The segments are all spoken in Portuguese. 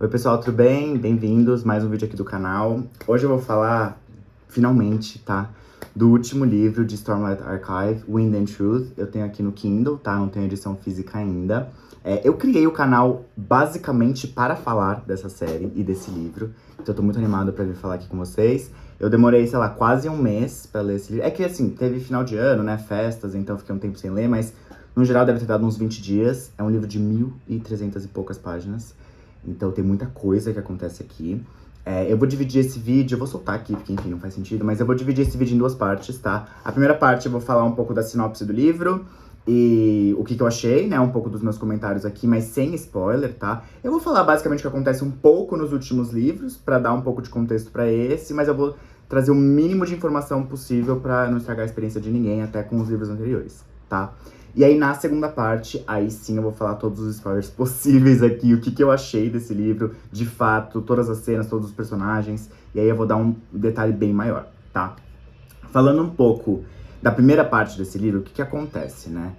Oi pessoal, tudo bem? Bem-vindos, mais um vídeo aqui do canal. Hoje eu vou falar, finalmente, tá? Do último livro de Stormlight Archive, Wind and Truth. Eu tenho aqui no Kindle, tá? Não tenho edição física ainda. Eu criei o canal basicamente para falar dessa série e desse livro. Então eu tô muito animado pra vir falar aqui com vocês. Eu demorei, sei lá, quase um mês pra ler esse livro. É que assim, teve final de ano, né? Festas, então eu fiquei um tempo sem ler, mas no geral deve ter dado uns 20 dias. É um livro de 1.300 e poucas páginas. Então tem muita coisa que acontece aqui. Eu vou dividir esse vídeo, eu vou soltar aqui, porque enfim, não faz sentido, mas eu vou dividir esse vídeo em duas partes, tá? A primeira parte eu vou falar um pouco da sinopse do livro e o que eu achei, né? Um pouco dos meus comentários aqui, mas sem spoiler, tá? Eu vou falar basicamente o que acontece um pouco nos últimos livros, pra dar um pouco de contexto pra esse, mas eu vou trazer o mínimo de informação possível pra não estragar a experiência de ninguém, até com os livros anteriores, tá? E aí, na segunda parte, aí sim eu vou falar todos os spoilers possíveis aqui, o que eu achei desse livro, de fato, todas as cenas, todos os personagens, e aí eu vou dar um detalhe bem maior, tá? Falando um pouco da primeira parte desse livro, o que acontece, né?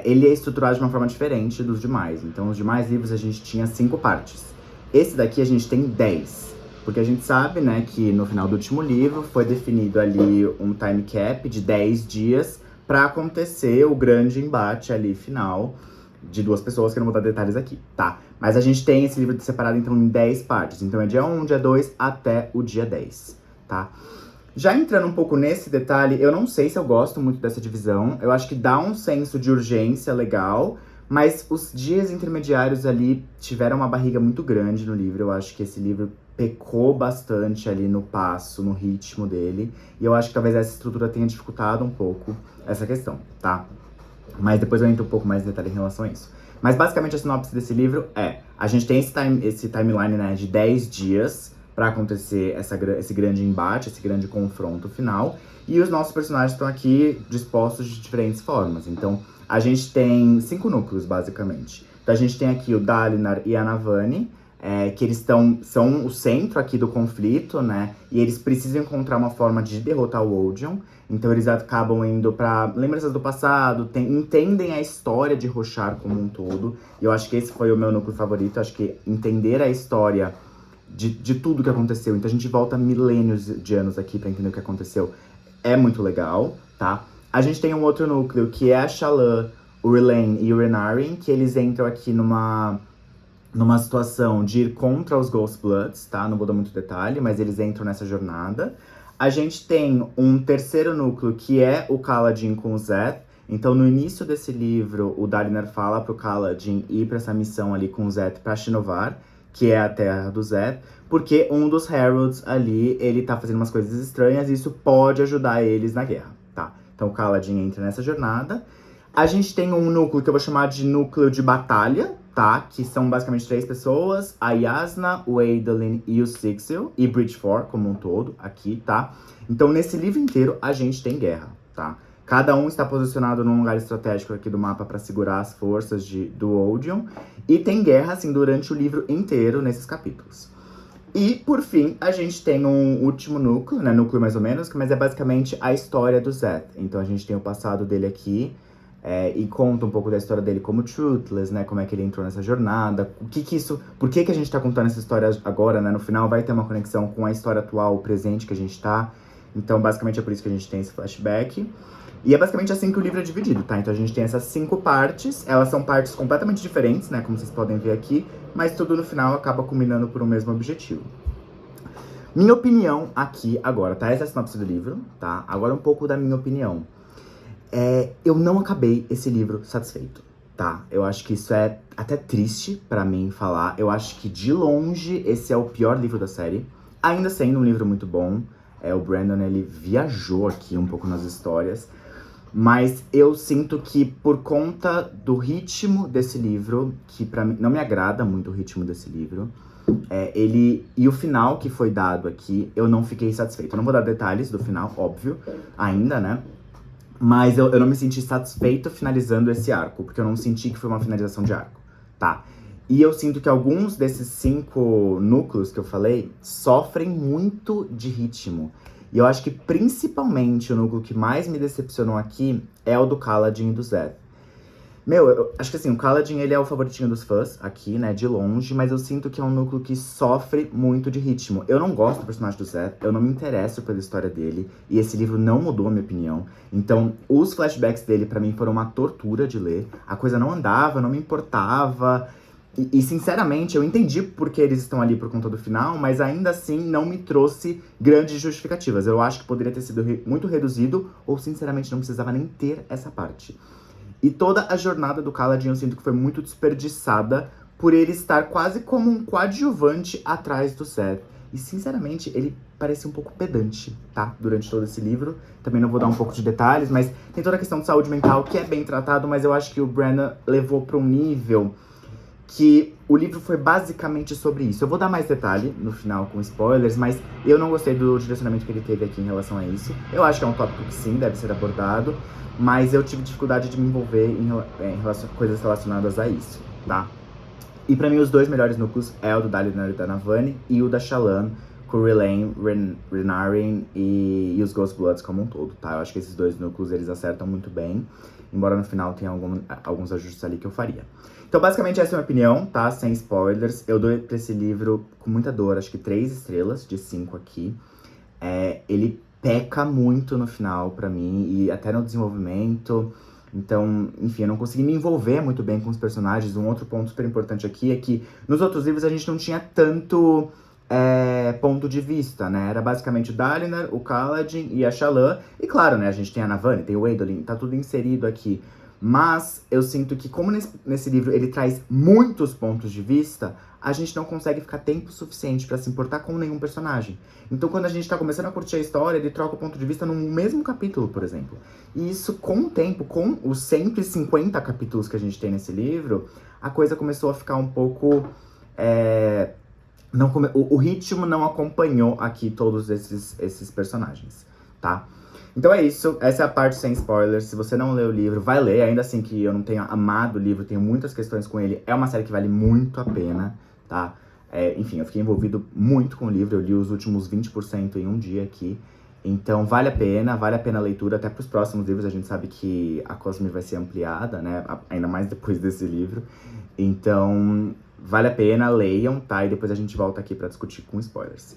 Ele é estruturado de uma forma diferente dos demais, então os demais livros a gente tinha 5 partes. Esse daqui a gente tem 10, porque a gente sabe, né, que no final do último livro foi definido ali um time cap de 10 dias pra acontecer o grande embate ali final de duas pessoas, que eu não vou dar detalhes aqui, tá? Mas a gente tem esse livro separado, então, em 10 partes. Então, é dia 1, dia 2, até o dia 10, tá? Já entrando um pouco nesse detalhe, eu não sei se eu gosto muito dessa divisão. Eu acho que dá um senso de urgência legal, mas os dias intermediários ali tiveram uma barriga muito grande no livro. Eu acho que esse livro pecou bastante ali no passo, no ritmo dele. E eu acho que talvez essa estrutura tenha dificultado um pouco essa questão, tá? Mas depois eu entro um pouco mais em detalhe em relação a isso. Mas basicamente a sinopse desse livro a gente tem esse timeline, né, de 10 dias pra acontecer esse grande embate, esse grande confronto final. E os nossos personagens estão aqui dispostos de diferentes formas. Então, a gente tem 5 núcleos, basicamente. Então, a gente tem aqui o Dalinar e a Navani, que eles são o centro aqui do conflito, né? E eles precisam encontrar uma forma de derrotar o Odeon. Então eles acabam indo pra lembranças do passado, entendem a história de Roshar como um todo. E eu acho que esse foi o meu núcleo favorito. Eu acho que entender a história de tudo que aconteceu. Então a gente volta milênios de anos aqui pra entender o que aconteceu. É muito legal, tá? A gente tem um outro núcleo, que é a Shallan, o Relaine e o Renarin, que eles entram aqui numa situação de ir contra os Ghost Bloods, tá? Não vou dar muito detalhe, mas eles entram nessa jornada. A gente tem um terceiro núcleo, que é o Kaladin com o Szeth. Então, no início desse livro, o Dalinar fala pro Kaladin ir pra essa missão ali com o Szeth pra Shinovar, que é a terra do Szeth, porque um dos Heralds ali, ele tá fazendo umas coisas estranhas e isso pode ajudar eles na guerra, tá? Então, o Kaladin entra nessa jornada. A gente tem um núcleo que eu vou chamar de núcleo de batalha, tá? Que são basicamente 3 pessoas, a Jasnah, o Adolin e o Sixil, e Bridgefor como um todo, aqui, tá? Então, nesse livro inteiro, a gente tem guerra, tá? Cada um está posicionado num lugar estratégico aqui do mapa para segurar as forças do Odeon, e tem guerra, assim, durante o livro inteiro, nesses capítulos. E, por fim, a gente tem um último núcleo, né? Núcleo mais ou menos, mas é basicamente a história do Szeth. Então, a gente tem o passado dele aqui, e conta um pouco da história dele como Truthless, né? Como é que ele entrou nessa jornada, por que a gente tá contando essa história agora, né? No final vai ter uma conexão com a história atual, o presente que a gente tá. Então, basicamente, é por isso que a gente tem esse flashback. E é basicamente assim que o livro é dividido, tá? Então a gente tem essas 5 partes, elas são partes completamente diferentes, né? Como vocês podem ver aqui, mas tudo no final acaba culminando por um mesmo objetivo. Minha opinião aqui agora, tá? Essa é a sinopse do livro, tá? Agora um pouco da minha opinião. Eu não acabei esse livro satisfeito, tá? Eu acho que isso é até triste pra mim falar. Eu acho que, de longe, esse é o pior livro da série. Ainda sendo um livro muito bom. O Brandon, ele viajou aqui um pouco nas histórias. Mas eu sinto que, por conta do ritmo desse livro, que pra mim não me agrada muito o ritmo desse livro, e o final que foi dado aqui, eu não fiquei satisfeito. Eu não vou dar detalhes do final, óbvio, ainda, né? Mas eu não me senti satisfeito finalizando esse arco, porque eu não senti que foi uma finalização de arco, tá? E eu sinto que alguns desses 5 núcleos que eu falei sofrem muito de ritmo. E eu acho que principalmente o núcleo que mais me decepcionou aqui é o do Kaladin e do Szeth. Meu, eu acho que assim, o Kaladin, ele é o favoritinho dos fãs aqui, né, de longe, mas eu sinto que é um núcleo que sofre muito de ritmo. Eu não gosto do personagem do Seth, eu não me interesso pela história dele, e esse livro não mudou a minha opinião. Então, os flashbacks dele, pra mim, foram uma tortura de ler. A coisa não andava, não me importava. Sinceramente, eu entendi porque eles estão ali por conta do final, mas ainda assim não me trouxe grandes justificativas. Eu acho que poderia ter sido muito reduzido, ou sinceramente não precisava nem ter essa parte. E toda a jornada do Kaladin eu sinto que foi muito desperdiçada por ele estar quase como um coadjuvante atrás do Seth. E sinceramente, ele parece um pouco pedante, tá? Durante todo esse livro. Também não vou dar um pouco de detalhes, mas tem toda a questão de saúde mental que é bem tratado, mas eu acho que o Brandon levou para um nível que o livro foi basicamente sobre isso. Eu vou dar mais detalhe no final com spoilers, mas eu não gostei do direcionamento que ele teve aqui em relação a isso. Eu acho que é um tópico que sim, deve ser abordado, mas eu tive dificuldade de me envolver em coisas relacionadas a isso, tá? E pra mim os dois melhores núcleos é o do Dalinar e da Navani e o da Shallan, com o Relaine, Renarin e os Ghostbloods como um todo, tá? Eu acho que esses dois núcleos, eles acertam muito bem, embora no final tenha alguns ajustes ali que eu faria. Então, basicamente, essa é a minha opinião, tá? Sem spoilers. Eu dou pra esse livro com muita dor, acho que 3 estrelas de 5 aqui. Ele peca muito no final pra mim, e até no desenvolvimento. Então, enfim, eu não consegui me envolver muito bem com os personagens. Um outro ponto super importante aqui é que nos outros livros a gente não tinha tanto ponto de vista, né? Era basicamente o Dalinar, o Kaladin e a Shallan. E claro, né, a gente tem a Navani, tem o Adolin, tá tudo inserido aqui. Mas eu sinto que, como nesse livro ele traz muitos pontos de vista, a gente não consegue ficar tempo suficiente pra se importar com nenhum personagem. Então, quando a gente tá começando a curtir a história, ele troca o ponto de vista no mesmo capítulo, por exemplo. E isso, com o tempo, com os 150 capítulos que a gente tem nesse livro, a coisa começou a ficar um pouco... o ritmo não acompanhou aqui todos esses personagens, tá? Então é isso, essa é a parte sem spoilers. Se você não leu o livro, vai ler. Ainda assim que eu não tenha amado o livro, tenho muitas questões com ele. É uma série que vale muito a pena, tá? Enfim, eu fiquei envolvido muito com o livro. Eu li os últimos 20% em um dia aqui. Então vale a pena a leitura. Até para os próximos livros, a gente sabe que a Cosmere vai ser ampliada, né? Ainda mais depois desse livro. Então vale a pena, leiam, tá? E depois a gente volta aqui pra discutir com spoilers.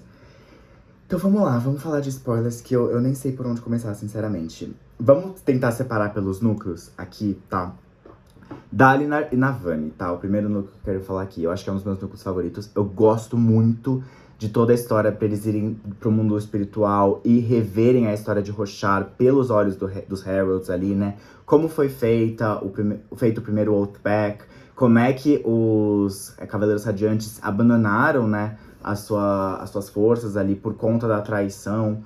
Então vamos lá, vamos falar de spoilers que eu nem sei por onde começar, sinceramente. Vamos tentar separar pelos núcleos aqui, tá? Dalinar e Navani, tá? O primeiro núcleo que eu quero falar aqui, eu acho que é um dos meus núcleos favoritos. Eu gosto muito de toda a história pra eles irem pro mundo espiritual e reverem a história de Roshar pelos olhos dos Heralds ali, né? Como foi feito o primeiro Oathpact, como é que os Cavaleiros Radiantes abandonaram, né, as suas forças ali por conta da traição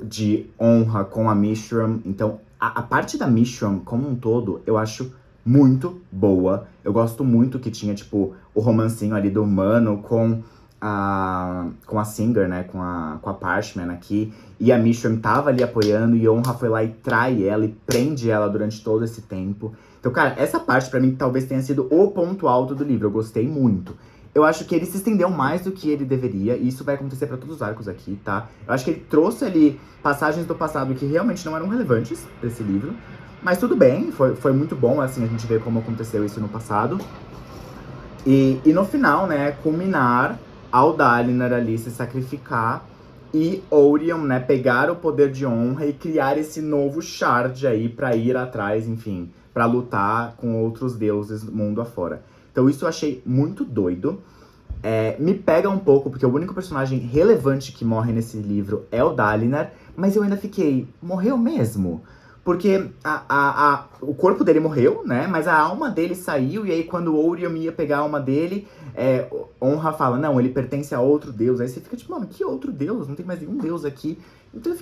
de honra com a Mishram. Então, a parte da Mishram como um todo, eu acho muito boa. Eu gosto muito que tinha, tipo, o romancinho ali do humano com a Singer, né, com a Parchman aqui. E a Mishram tava ali apoiando e Honra foi lá e trai ela e prende ela durante todo esse tempo. Então, cara, essa parte pra mim talvez tenha sido o ponto alto do livro. Eu gostei muito. Eu acho que ele se estendeu mais do que ele deveria, e isso vai acontecer pra todos os arcos aqui, tá? Eu acho que ele trouxe ali passagens do passado que realmente não eram relevantes pra esse livro. Mas tudo bem, foi muito bom, assim, a gente ver como aconteceu isso no passado. E no final, né, culminar ao Dalinar ali se sacrificar e Orion, né, pegar o poder de honra e criar esse novo Shard aí pra ir atrás, enfim, pra lutar com outros deuses do mundo afora. Então isso eu achei muito doido. Me pega um pouco, porque o único personagem relevante que morre nesse livro é o Dalinar, mas eu ainda fiquei, morreu mesmo? Porque o corpo dele morreu, né? Mas a alma dele saiu, e aí quando o Orion ia pegar a alma dele, Honra fala, não, ele pertence a outro deus. Aí você fica tipo, mano, que outro deus? Não tem mais nenhum deus aqui. Então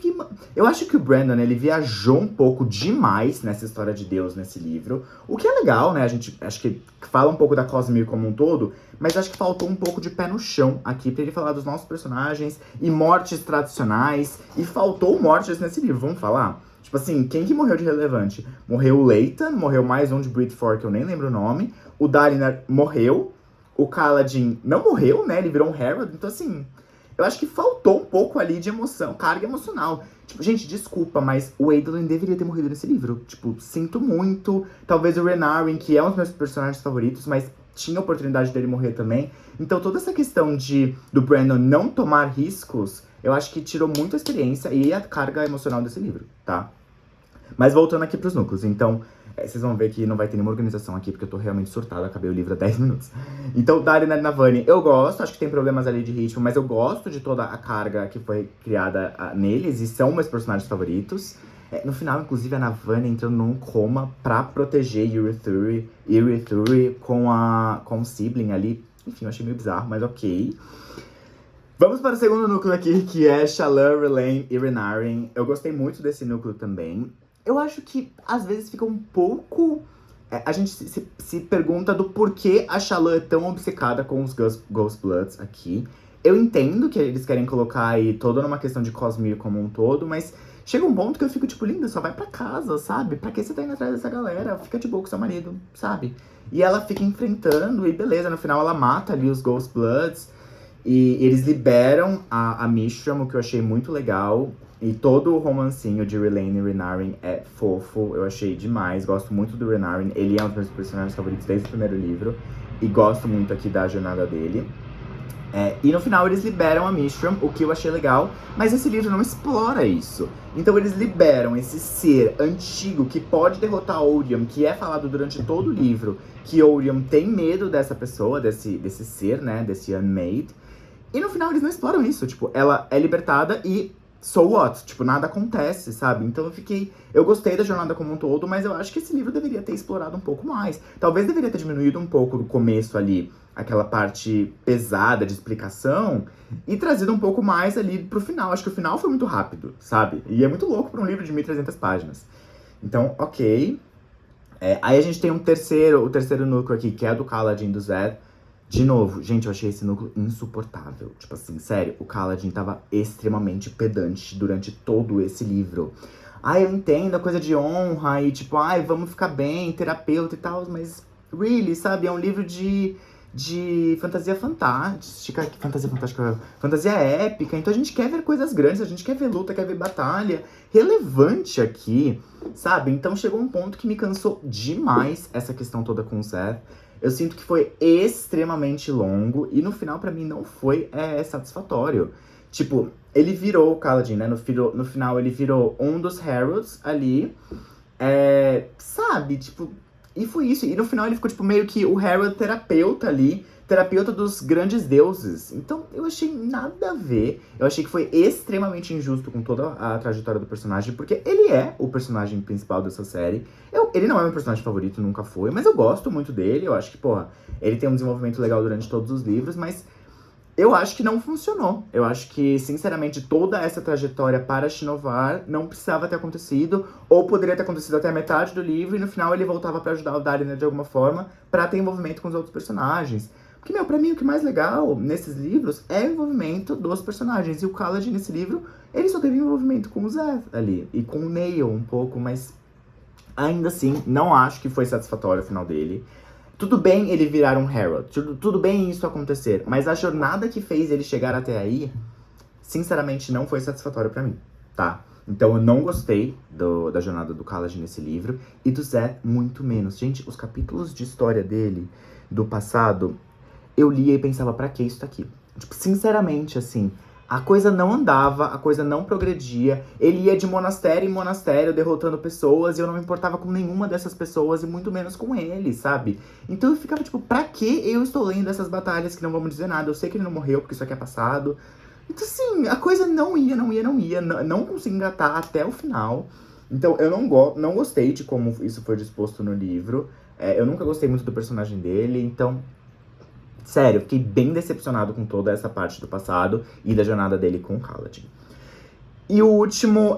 eu acho que o Brandon, ele viajou um pouco demais nessa história de Deus nesse livro. O que é legal, né? A gente acho que fala um pouco da Cosmere como um todo, mas acho que faltou um pouco de pé no chão aqui pra ele falar dos nossos personagens e mortes tradicionais. E faltou mortes nesse livro, vamos falar? Tipo assim, quem que morreu de relevante? Morreu o Leighton, morreu mais um de Britfor, que eu nem lembro o nome. O Dalinar morreu. O Kaladin não morreu, né? Ele virou um Herald. Então, assim, eu acho que faltou um pouco ali de emoção, carga emocional. Tipo, gente, desculpa, mas o Adolin deveria ter morrido nesse livro. Tipo, sinto muito. Talvez o Renarin, que é um dos meus personagens favoritos, mas tinha a oportunidade dele morrer também. Então, toda essa questão do Brandon não tomar riscos, eu acho que tirou muito a experiência e a carga emocional desse livro, tá? Mas voltando aqui pros núcleos, então, vocês vão ver que não vai ter nenhuma organização aqui, porque eu tô realmente surtada, acabei o livro há 10 minutos. Então, Daria e Navani, eu gosto, acho que tem problemas ali de ritmo, mas eu gosto de toda a carga que foi criada neles, e são meus personagens favoritos. No final, inclusive, a Navani entrou num coma pra proteger Irithuri com o sibling ali. Enfim, eu achei meio bizarro, mas ok. Vamos para o segundo núcleo aqui, que é Shallan, R'hllane e Renarin. Eu gostei muito desse núcleo também. Eu acho que, às vezes, fica um pouco... a gente se pergunta do porquê a Shallan é tão obcecada com os Ghostbloods aqui. Eu entendo que eles querem colocar aí toda numa questão de Cosmere como um todo, mas chega um ponto que eu fico tipo, linda, só vai pra casa, sabe? Pra que você tá indo atrás dessa galera? Fica de boa com seu marido, sabe? E ela fica enfrentando e beleza, no final ela mata ali os Ghostbloods. E eles liberam a Mishram, o que eu achei muito legal. E todo o romancinho de R'hllane e Renarin é fofo, eu achei demais. Gosto muito do Renarin, ele é um dos meus personagens favoritos desde o primeiro livro. E gosto muito aqui da jornada dele. E no final eles liberam a Mishram, o que eu achei legal. Mas esse livro não explora isso. Então eles liberam esse ser antigo que pode derrotar Odium, que é falado durante todo o livro. Que Odium tem medo dessa pessoa, desse ser, né, desse Unmade. E no final eles não exploram isso, tipo, ela é libertada e so what? Tipo, nada acontece, sabe? Então eu gostei da jornada como um todo, mas eu acho que esse livro deveria ter explorado um pouco mais. Talvez deveria ter diminuído um pouco do começo ali, aquela parte pesada de explicação, e trazido um pouco mais ali pro final. Acho que o final foi muito rápido, sabe? E é muito louco pra um livro de 1.300 páginas. Então, ok. Aí a gente tem o terceiro núcleo aqui, que é do Kaladin do Zed. De novo, gente, eu achei esse núcleo insuportável. Tipo assim, sério, o Kaladin tava extremamente pedante durante todo esse livro. Eu entendo a coisa de honra e tipo, vamos ficar bem, terapeuta e tal, mas, really, sabe? É um livro de fantasia fantástica, fantasia épica. Então a gente quer ver coisas grandes, a gente quer ver luta, quer ver batalha relevante aqui, sabe? Então chegou um ponto que me cansou demais essa questão toda com o Zed. Eu sinto que foi extremamente longo e no final pra mim não foi satisfatório. Tipo, ele virou o Kaladin, né? No final ele virou um dos Heralds ali, sabe? Tipo, e foi isso. E no final ele ficou tipo meio que o Herald terapeuta ali, terapeuta dos grandes deuses. Então eu achei nada a ver. Eu achei que foi extremamente injusto com toda a trajetória do personagem, porque ele é o personagem principal dessa série. Ele não é meu personagem favorito, nunca foi, mas eu gosto muito dele. Eu acho que, ele tem um desenvolvimento legal durante todos os livros, mas eu acho que não funcionou. Eu acho que, sinceramente, toda essa trajetória para Shinovar não precisava ter acontecido, ou poderia ter acontecido até a metade do livro, e no final ele voltava pra ajudar o Daria de alguma forma, pra ter envolvimento com os outros personagens. Porque, pra mim, o que é mais legal nesses livros é o envolvimento dos personagens. E o Kaladin, nesse livro, ele só teve envolvimento com o Zed ali, e com o Neil um pouco, mas ainda assim, não acho que foi satisfatório o final dele. Tudo bem ele virar um Herald, tudo bem isso acontecer, mas a jornada que fez ele chegar até aí, sinceramente, não foi satisfatória pra mim, tá? Então eu não gostei da jornada do Kaladin nesse livro, e do Zed muito menos. Gente, os capítulos de história dele, do passado, eu lia e pensava, pra que isso tá aqui? Tipo, sinceramente, assim, a coisa não andava, a coisa não progredia. Ele ia de monastério em monastério derrotando pessoas e eu não me importava com nenhuma dessas pessoas e muito menos com ele, sabe? Então eu ficava tipo, pra que eu estou lendo essas batalhas que não vão me dizer nada? Eu sei que ele não morreu porque isso aqui é passado. Então assim, a coisa não ia, não consegui engatar até o final. Então eu não gostei de como isso foi disposto no livro. Eu nunca gostei muito do personagem dele, então... Sério, eu fiquei bem decepcionado com toda essa parte do passado e da jornada dele com o Kaladin. E o último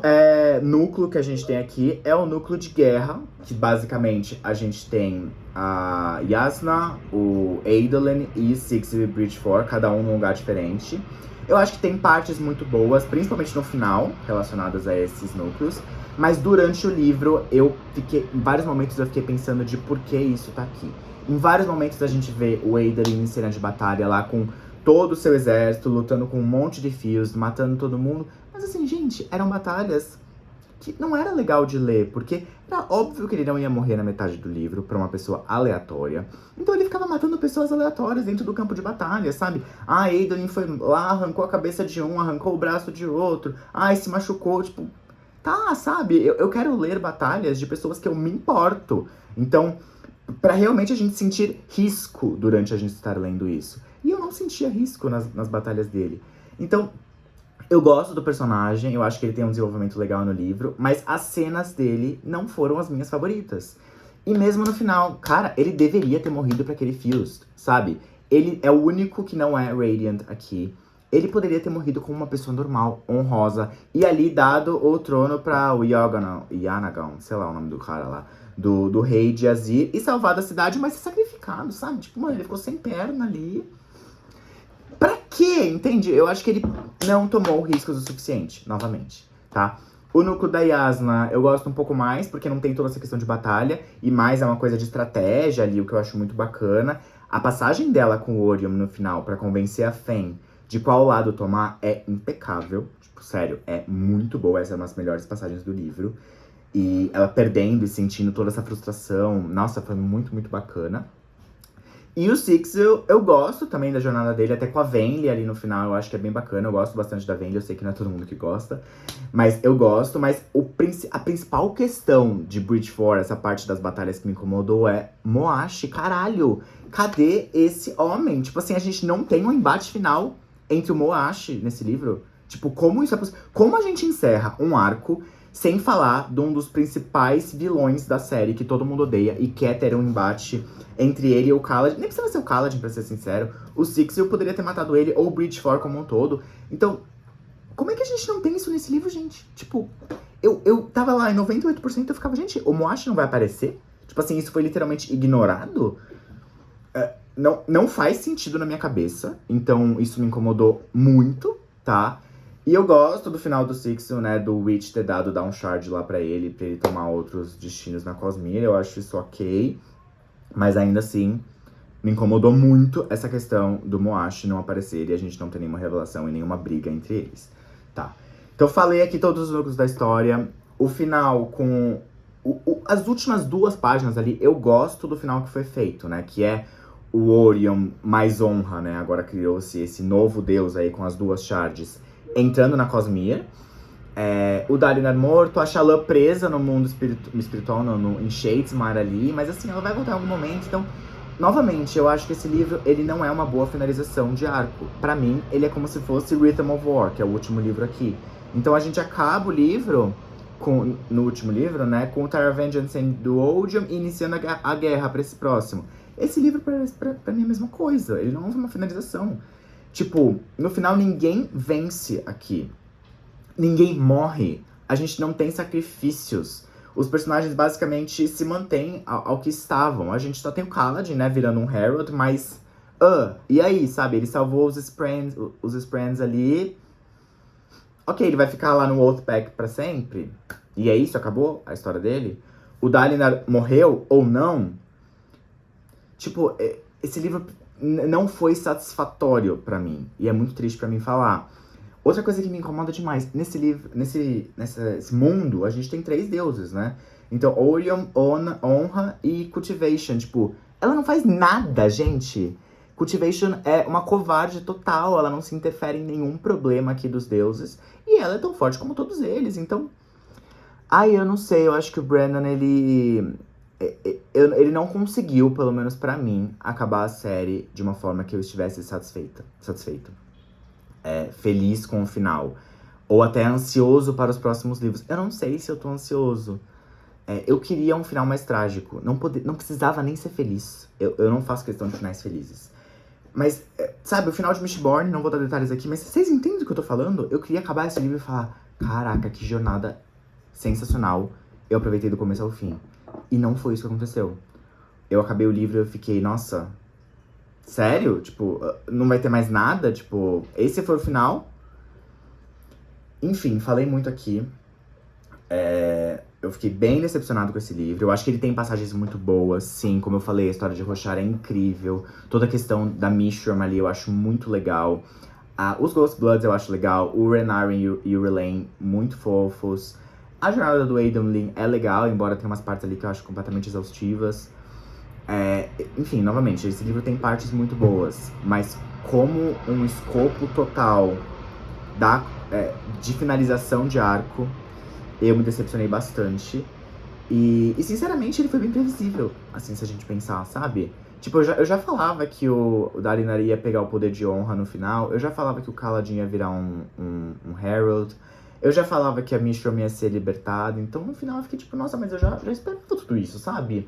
núcleo que a gente tem aqui é o núcleo de guerra, que basicamente a gente tem a Jasnah, o Adolin e Sigsy e Bridgefor, cada um num lugar diferente. Eu acho que tem partes muito boas, principalmente no final, relacionadas a esses núcleos. Mas durante o livro, em vários momentos eu fiquei pensando de por que isso tá aqui. Em vários momentos a gente vê o Adolin em cena de batalha lá com todo o seu exército, lutando com um monte de fios, matando todo mundo. Mas assim, gente, eram batalhas que não era legal de ler, porque era óbvio que ele não ia morrer na metade do livro pra uma pessoa aleatória. Então ele ficava matando pessoas aleatórias dentro do campo de batalha, sabe? Ah, Adolin foi lá, arrancou a cabeça de um, arrancou o braço de outro. Ah, se machucou, tipo... Tá, sabe? Eu quero ler batalhas de pessoas que eu me importo. Então, pra realmente a gente sentir risco durante a gente estar lendo isso. E eu não sentia risco nas batalhas dele. Então, eu gosto do personagem, eu acho que ele tem um desenvolvimento legal no livro, mas as cenas dele não foram as minhas favoritas. E mesmo no final, cara, ele deveria ter morrido pra aquele Fused, sabe? Ele é o único que não é Radiant aqui. Ele poderia ter morrido como uma pessoa normal, honrosa, e ali dado o trono pra o Yanagon, sei lá o nome do cara lá, do rei de Azir, e salvado a cidade, mas ser sacrificado, sabe? Tipo, mano, ele ficou sem perna ali. Pra quê? Entende? Eu acho que ele não tomou riscos o suficiente, novamente, tá? O núcleo da Yasna eu gosto um pouco mais, porque não tem toda essa questão de batalha, e mais é uma coisa de estratégia ali, o que eu acho muito bacana. A passagem dela com o Orion no final, pra convencer a Fen de qual lado tomar, é impecável. Tipo, sério, é muito boa. Essa é uma das melhores passagens do livro. E ela perdendo e sentindo toda essa frustração. Nossa, foi muito, muito bacana. E o Six, eu gosto também da jornada dele, até com a Venli ali no final, eu acho que é bem bacana. Eu gosto bastante da Venli, eu sei que não é todo mundo que gosta. Mas eu gosto, mas a principal questão de Bridgewater, essa parte das batalhas que me incomodou é... Moashi, caralho, cadê esse homem? Tipo assim, a gente não tem um embate final entre o Moashi nesse livro. Tipo, como isso é possível? Como a gente encerra um arco sem falar de um dos principais vilões da série que todo mundo odeia e quer ter um embate entre ele e o Kaladin? Nem precisa ser o Kaladin, pra ser sincero. O Sixil poderia ter matado ele, ou o Bridgewater como um todo. Então, como é que a gente não tem isso nesse livro, gente? Tipo, eu tava lá em 98%, eu ficava, gente, o Moashi não vai aparecer? Tipo assim, isso foi literalmente ignorado? Não faz sentido na minha cabeça, então isso me incomodou muito, tá? E eu gosto do final do Sixil, né, do Witch ter dado Downshard lá pra ele tomar outros destinos na Cosmere, eu acho isso ok. Mas ainda assim, me incomodou muito essa questão do Moashi não aparecer e a gente não ter nenhuma revelação e nenhuma briga entre eles, tá? Então falei aqui todos os núcleos da história, o final com... as últimas 2 páginas ali, eu gosto do final que foi feito, né, que é o Orion mais honra, né? Agora criou-se esse novo deus aí com as 2 shards entrando na Cosmere. O Dalinar morto, a Shallan presa no mundo espiritual, em Shadesmar ali. Mas assim, ela vai voltar em algum momento. Então, novamente, eu acho que esse livro, ele não é uma boa finalização de arco. Pra mim, ele é como se fosse Rhythm of War, que é o último livro aqui. Então a gente acaba o livro... no último livro, né, com o Tara Vengeance do Odium e iniciando a guerra pra esse próximo. Esse livro, pra mim, é a mesma coisa. Ele não é uma finalização. Tipo, no final, ninguém vence aqui. Ninguém morre. A gente não tem sacrifícios. Os personagens, basicamente, se mantêm ao que estavam. A gente só tem o Kaladin, né, virando um Herald, mas... e aí, sabe? Ele salvou os Sprands ali. Ok, ele vai ficar lá no Oathpact pra sempre? E é isso? Acabou a história dele? O Dalinar morreu ou não? Tipo, esse livro não foi satisfatório pra mim. E é muito triste pra mim falar. Outra coisa que me incomoda demais. Nesse livro, nesse mundo, a gente tem 3 deuses, né? Então, Orion, Honra e Cultivation. Tipo, ela não faz nada, gente. Cultivation é uma covarde total. Ela não se interfere em nenhum problema aqui dos deuses. E ela é tão forte como todos eles. Então, eu não sei. Eu acho que o Brandon, ele não conseguiu, pelo menos pra mim, acabar a série de uma forma que eu estivesse satisfeito. Feliz com o final. Ou até ansioso para os próximos livros. Eu não sei se eu tô ansioso. Eu queria um final mais trágico. Não precisava nem ser feliz. Eu não faço questão de finais felizes. Mas, sabe, o final de Mistborn, não vou dar detalhes aqui, mas vocês entendem do que eu tô falando? Eu queria acabar esse livro e falar, caraca, que jornada sensacional. Eu aproveitei do começo ao fim. E não foi isso que aconteceu. Eu acabei o livro e eu fiquei, nossa, sério? Tipo, não vai ter mais nada? Tipo, esse foi o final? Enfim, falei muito aqui. eu fiquei bem decepcionado com esse livro. Eu acho que ele tem passagens muito boas, sim. Como eu falei, a história de Roshar é incrível. Toda a questão da Mishram ali eu acho muito legal. Os Ghost Bloods eu acho legal. O Renarin e o Relaine, muito fofos. A jornada do Adamlin é legal, embora tenha umas partes ali que eu acho completamente exaustivas. Enfim, novamente, esse livro tem partes muito boas. Mas como um escopo total de finalização de arco, eu me decepcionei bastante. E sinceramente, ele foi bem previsível, assim, se a gente pensar, sabe? Tipo, eu já falava que o Dalinar ia pegar o poder de honra no final. Eu já falava que o Kaladin ia virar um Herald. Eu já falava que a Mishram ia ser libertada. Então, no final, eu fiquei tipo, nossa, mas eu já esperava tudo isso, sabe?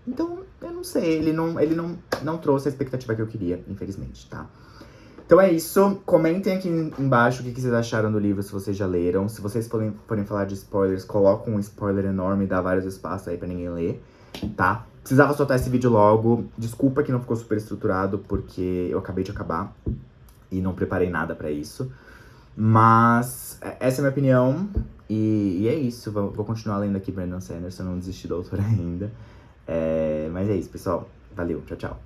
Então, eu não sei. Ele não trouxe a expectativa que eu queria, infelizmente, tá? Então é isso. Comentem aqui embaixo o que vocês acharam do livro, se vocês já leram. Se vocês forem falar de spoilers, colocam um spoiler enorme e dá vários espaços aí pra ninguém ler, tá? Precisava soltar esse vídeo logo. Desculpa que não ficou super estruturado, porque eu acabei de acabar e não preparei nada pra isso. Mas essa é a minha opinião. E é isso. Vou continuar lendo aqui Brandon Sanderson, não desisti do autor ainda. Mas é isso, pessoal. Valeu, tchau, tchau.